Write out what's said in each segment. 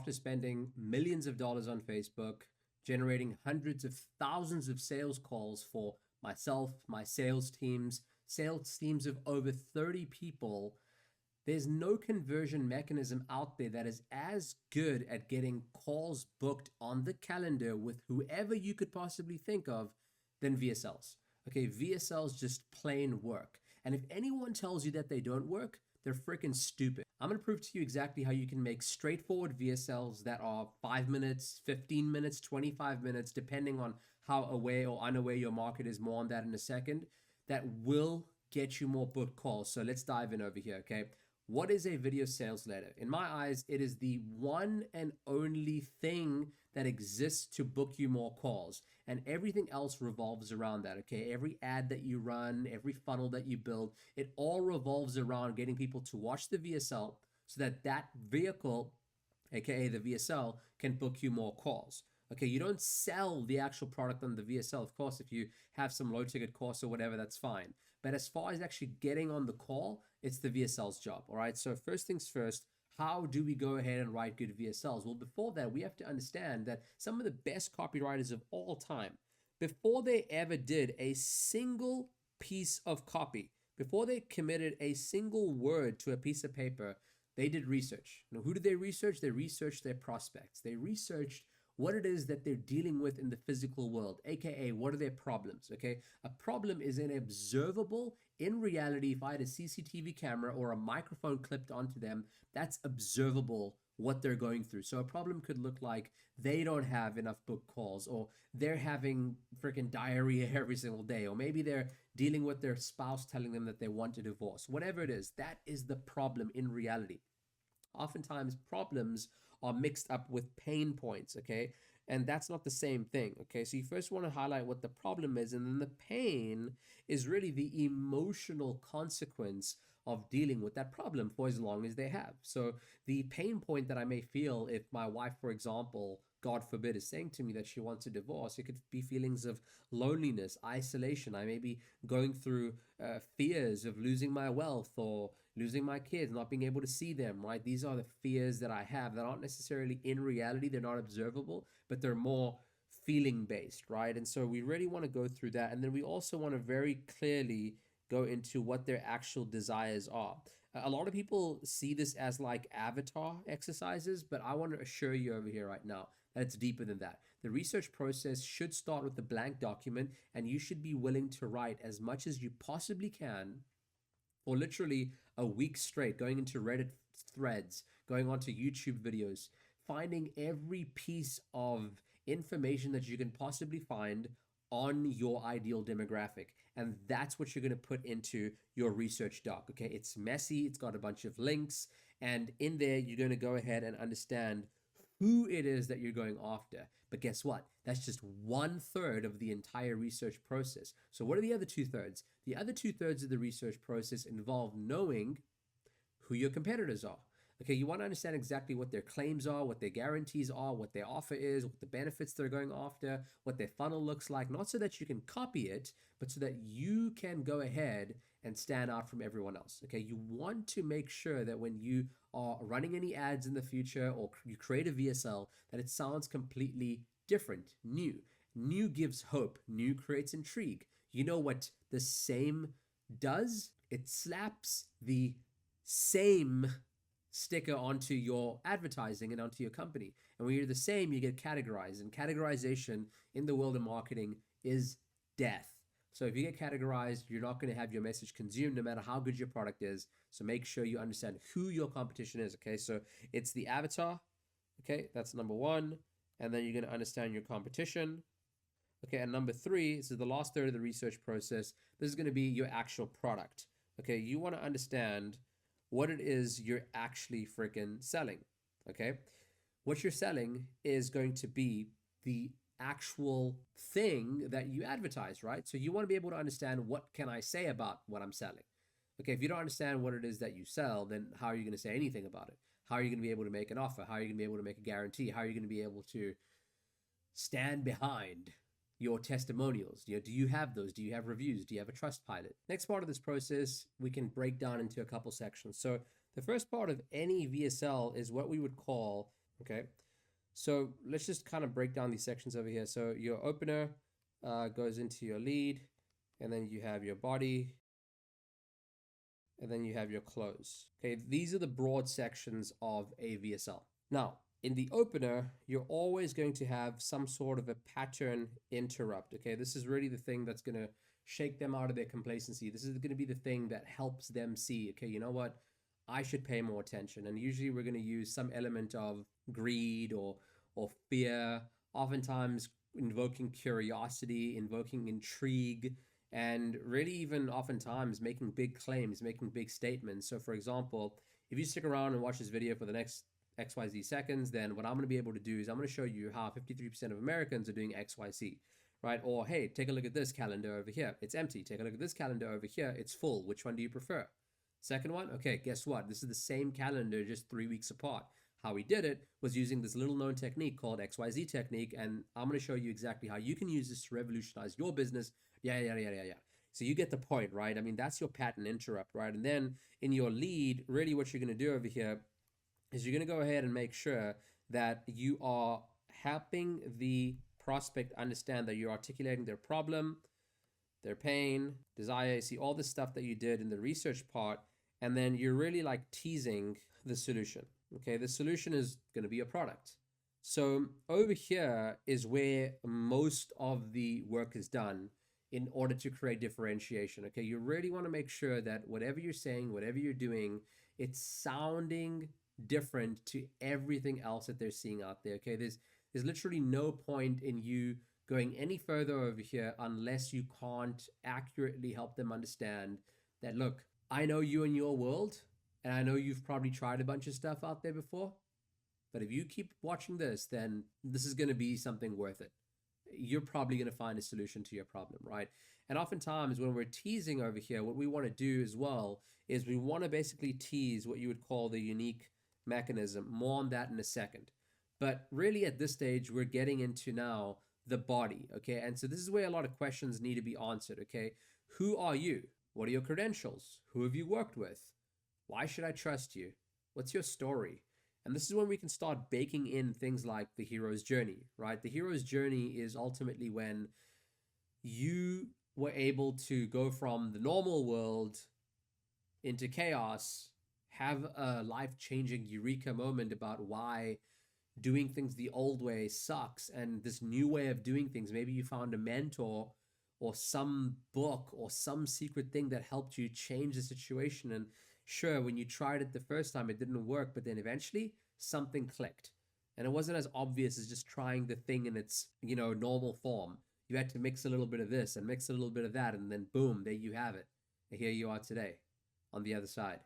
after spending millions of dollars on Facebook, generating hundreds of thousands of sales calls for myself, my sales teams of over 30 people, there's no conversion mechanism out there that is as good at getting calls booked on the calendar with whoever you could possibly think of than VSLs. Okay, VSLs just plain work. And if anyone tells you that they don't work, they're freaking stupid. I'm going to prove to you exactly how you can make straightforward VSLs that are 5 minutes, 15 minutes, 25 minutes, depending on how aware or unaware your market is. More on that in a second. That will get you more booked calls. So let's dive in over here, okay? What is a video sales letter? In my eyes, it is the one and only thing that exists to book you more calls, and everything else revolves around that, okay? Every ad that you run, every funnel that you build, it all revolves around getting people to watch the VSL so that that vehicle, aka the VSL, can book you more calls. Okay, you don't sell the actual product on the VSL. Of course, if you have some low ticket course or whatever, that's fine. But as far as actually getting on the call, it's the VSL's job. All right. So first things first, how do we go ahead and write good VSLs? Well, before that, we have to understand that some of the best copywriters of all time, before they ever did a single piece of copy, before they committed a single word to a piece of paper, they did research. Now, who did they research? They researched their prospects. They researched what it is that they're dealing with in the physical world, aka what are their problems, okay? A problem is an observable, in reality, if I had a CCTV camera or a microphone clipped onto them, that's observable what they're going through. So a problem could look like they don't have enough book calls, or they're having freaking diarrhea every single day, or maybe they're dealing with their spouse telling them that they want a divorce. Whatever it is, that is the problem in reality. Oftentimes problems are mixed up with pain points, okay? And that's not the same thing, okay? So you first want to highlight what the problem is, and then the pain is really the emotional consequence of dealing with that problem for as long as they have. So the pain point that I may feel if my wife, for example, God forbid, is saying to me that she wants a divorce, it could be feelings of loneliness, isolation. I may be going through fears of losing my wealth or losing my kids, not being able to see them, right? These are the fears that I have that aren't necessarily in reality, they're not observable, but they're more feeling based, right? And so we really want to go through that. And then we also want to very clearly go into what their actual desires are. A lot of people see this as like avatar exercises, but I want to assure you over here right now that it's deeper than that. The research process should start with the blank document, and you should be willing to write as much as you possibly can for literally a week straight, going into Reddit threads, going onto YouTube videos, finding every piece of information that you can possibly find on your ideal demographic. And that's what you're going to put into your research doc. Okay, it's messy, it's got a bunch of links, and in there you're going to go ahead and understand who it is that you're going after. But guess what? That's just 1/3 of the entire research process. So what are the other 2/3? The other 2/3 of the research process involve knowing who your competitors are. Okay, you want to understand exactly what their claims are, what their guarantees are, what their offer is, what the benefits they're going after, what their funnel looks like, not so that you can copy it, but so that you can go ahead and stand out from everyone else. Okay, you want to make sure that when you are running any ads in the future or you create a VSL, that it sounds completely different, new. New gives hope, new creates intrigue. You know what the same does? It slaps the same sticker onto your advertising and onto your company. And when you're the same, you get categorized. And categorization in the world of marketing is death. So if you get categorized, you're not going to have your message consumed no matter how good your product is. So make sure you understand who your competition is, okay? So it's the avatar, okay? That's number one. And then you're going to understand your competition. Okay, and number three, this is the last third of the research process. This is going to be your actual product. Okay, you want to understand what it is you're actually freaking selling, okay? What you're selling is going to be the actual thing that you advertise, right? So you want to be able to understand what can I say about what I'm selling. Okay, if you don't understand what it is that you sell, then how are you going to say anything about it? How are you going to be able to make an offer? How are you going to be able to make a guarantee? How are you going to be able to stand behind your testimonials? Do you have those? Do you have reviews? Do you have a trust pilot? Next part of this process, we can break down into a couple sections. So the first part of any VSL is what we would call Okay. So let's just kind of break down these sections over here. So your opener goes into your lead, and then you have your body, and then you have your close. Okay, these are the broad sections of a VSL. Now, in the opener, you're always going to have some sort of a pattern interrupt. Okay, this is really the thing that's going to shake them out of their complacency. This is going to be the thing that helps them see, okay, you know what? I should pay more attention. And usually we're going to use some element of greed or fear, oftentimes invoking curiosity, invoking intrigue, and really even oftentimes making big claims, making big statements. So for example, if you stick around and watch this video for the next XYZ seconds, then what I'm going to be able to do is I'm going to show you how 53% of Americans are doing XYZ, right? Or hey, take a look at this calendar over here. It's empty. Take a look at this calendar over here. It's full. Which one do you prefer? Second one, okay, guess what? This is the same calendar, just 3 weeks apart. How we did it was using this little known technique called XYZ technique, and I'm going to show you exactly how you can use this to revolutionize your business. Yeah. So you get the point, right? I mean, that's your pattern interrupt, right? And then in your lead, really what you're going to do over here is you're going to go ahead and make sure that you are helping the prospect understand that you're articulating their problem, their pain, desire, see all the stuff that you did in the research part, and then you're really like teasing the solution. Okay, the solution is going to be a product. So over here is where most of the work is done in order to create differentiation. Okay, you really want to make sure that whatever you're saying, whatever you're doing, it's sounding different to everything else that they're seeing out there. Okay, there's literally no point in you going any further over here unless you can't accurately help them understand that, look, I know you and your world, and I know you've probably tried a bunch of stuff out there before, but if you keep watching this, then this is going to be something worth it. You're probably going to find a solution to your problem, right? And oftentimes when we're teasing over here, what we want to do as well is we want to basically tease what you would call the unique mechanism. More on that in a second. But really at this stage, we're getting into now the body, okay? And so this is where a lot of questions need to be answered, okay? Who are you? What are your credentials? Who have you worked with? Why should I trust you? What's your story? And this is when we can start baking in things like the hero's journey, right? The hero's journey is ultimately when you were able to go from the normal world into chaos, have a life-changing eureka moment about why doing things the old way sucks and this new way of doing things. Maybe you found a mentor or some book or some secret thing that helped you change the situation. And sure, when you tried it the first time, it didn't work, but then eventually something clicked. And it wasn't as obvious as just trying the thing in its, normal form. You had to mix a little bit of this and mix a little bit of that, and then boom, there you have it. And here you are today on the other side.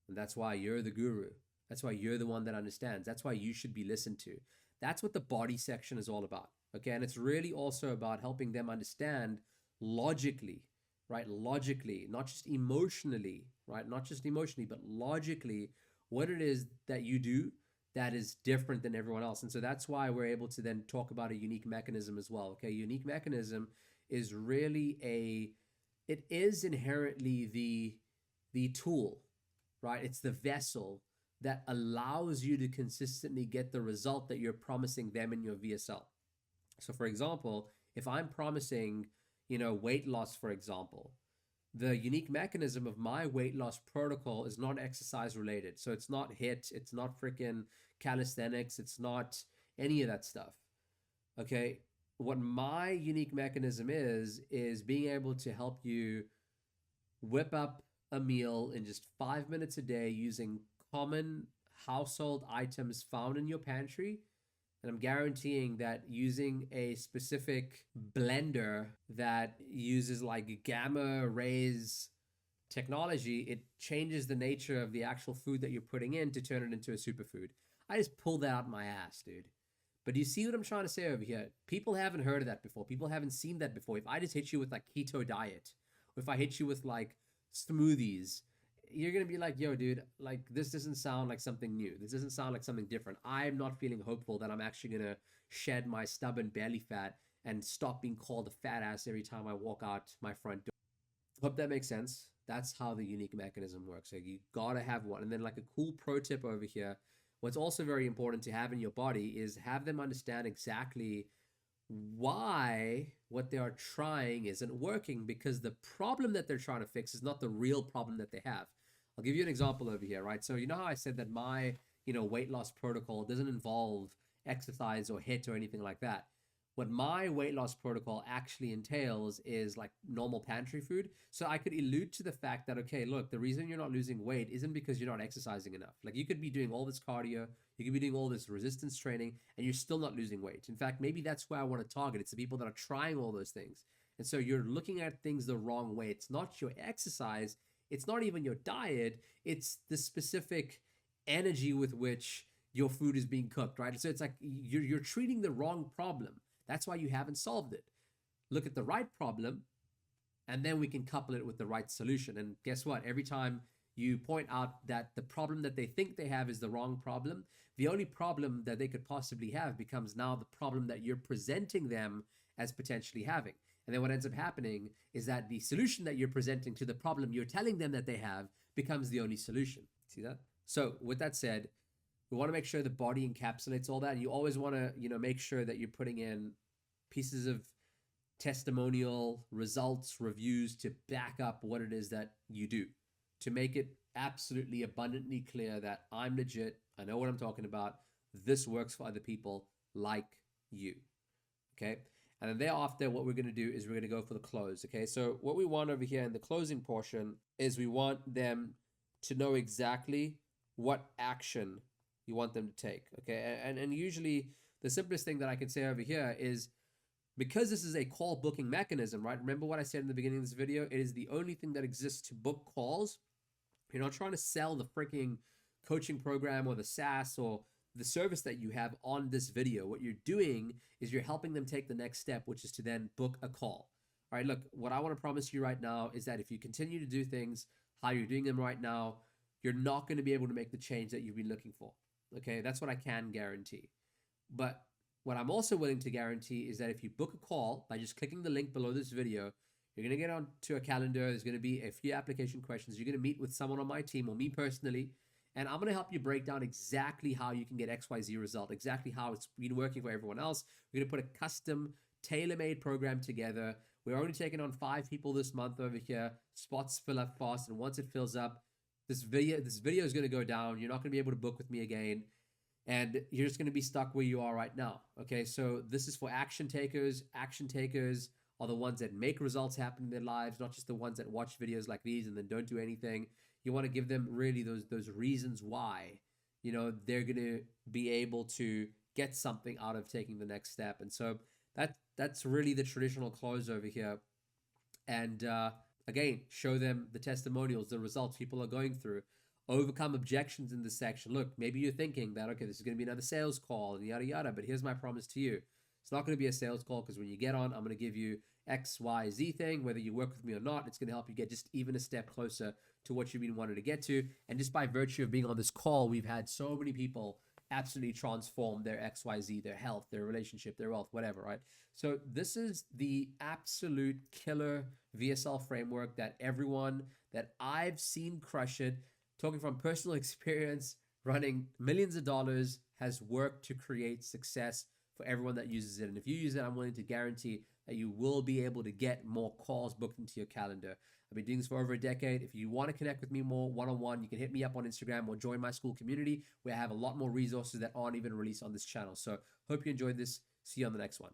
And that's why you're the guru. That's why you're the one that understands. That's why you should be listened to. That's what the body section is all about. Okay. And it's really also about helping them understand logically, right? Logically, not just emotionally, right? Not just emotionally, but logically, what it is that you do that is different than everyone else. And so that's why we're able to then talk about a unique mechanism as well. Okay. Unique mechanism is really it is inherently the tool, right? It's the vessel that allows you to consistently get the result that you're promising them in your VSL. So for example, if I'm promising, weight loss, for example, the unique mechanism of my weight loss protocol is not exercise related. So it's not HIIT, it's not freaking calisthenics, it's not any of that stuff. Okay. What my unique mechanism is being able to help you whip up a meal in just 5 minutes a day using common household items found in your pantry. And I'm guaranteeing that using a specific blender that uses like gamma rays technology, it changes the nature of the actual food that you're putting in to turn it into a superfood. I just pulled that out my ass, dude. But do you see what I'm trying to say over here? People haven't heard of that before. People haven't seen that before. If I just hit you with like keto diet, or if I hit you with like smoothies, you're going to be like, yo, dude, like this doesn't sound like something new. This doesn't sound like something different. I'm not feeling hopeful that I'm actually going to shed my stubborn belly fat and stop being called a fat ass every time I walk out my front door. Hope that makes sense. That's how the unique mechanism works. So you got to have one. And then like a cool pro tip over here, what's also very important to have in your body is have them understand exactly why what they are trying isn't working, because the problem that they're trying to fix is not the real problem that they have. I'll give you an example over here, right? So you know how I said that my, weight loss protocol doesn't involve exercise or HIIT or anything like that. What my weight loss protocol actually entails is like normal pantry food. So I could allude to the fact that, okay, look, the reason you're not losing weight isn't because you're not exercising enough. Like, you could be doing all this cardio, you could be doing all this resistance training, and you're still not losing weight. In fact, maybe that's where I want to target. It's the people that are trying all those things. And so you're looking at things the wrong way. It's not your exercise, it's not even your diet, it's the specific energy with which your food is being cooked, right? So it's like you're treating the wrong problem. That's why you haven't solved it. Look at the right problem, and then we can couple it with the right solution. And guess what? Every time you point out that the problem that they think they have is the wrong problem, the only problem that they could possibly have becomes now the problem that you're presenting them as potentially having. And then what ends up happening is that the solution that you're presenting to the problem you're telling them that they have becomes the only solution. See that? So with that said, we want to make sure the body encapsulates all that. And you always want to, make sure that you're putting in pieces of testimonial results, reviews to back up what it is that you do, to make it absolutely abundantly clear that I'm legit, I know what I'm talking about, this works for other people like you. Okay. And then thereafter, what we're going to do is we're going to go for the close. Okay. So what we want over here in the closing portion is we want them to know exactly what action you want them to take. Okay. And usually the simplest thing that I can say over here is, because this is a call booking mechanism, right? Remember what I said in the beginning of this video? It is the only thing that exists to book calls. You're not trying to sell the freaking coaching program or the SaaS or the service that you have on this video. What you're doing is you're helping them take the next step, which is to then book a call. All right, look, what I want to promise you right now is that if you continue to do things how you're doing them right now, you're not going to be able to make the change that you've been looking for. Okay, that's what I can guarantee. But what I'm also willing to guarantee is that if you book a call by just clicking the link below this video, you're going to get onto a calendar. There's going to be a few application questions. You're going to meet with someone on my team or me personally, and I'm going to help you break down exactly how you can get XYZ result, exactly how it's been working for everyone else. We're going to put a custom, tailor-made program together. We're only taking on 5 people this month over here. Spots fill up fast, and once it fills up, this video is going to go down. You're not going to be able to book with me again, and you're just going to be stuck where you are right now. Okay, so this is for action takers. Action takers are the ones that make results happen in their lives, not just the ones that watch videos like these and then don't do anything. You want to give them really those reasons why, they're going to be able to get something out of taking the next step. And so that's really the traditional close over here. And again, show them the testimonials, the results people are going through. Overcome objections in this section. Look, maybe you're thinking that, okay, this is going to be another sales call and yada, yada, but here's my promise to you. It's not going to be a sales call, because when you get on, I'm going to give you X, Y, Z thing. Whether you work with me or not, it's going to help you get just even a step closer to what you've been wanting to get to. And just by virtue of being on this call, we've had so many people absolutely transform their XYZ, their health, their relationship, their wealth, whatever, right? So this is the absolute killer VSL framework that everyone that I've seen crush it, talking from personal experience, running millions of dollars, has worked to create success for everyone that uses it. And if you use it, I'm willing to guarantee that you will be able to get more calls booked into your calendar. I've been doing this for over a decade. If you want to connect with me more one-on-one, you can hit me up on Instagram or join my school community, where I have a lot more resources that aren't even released on this channel. So hope you enjoyed this. See you on the next one.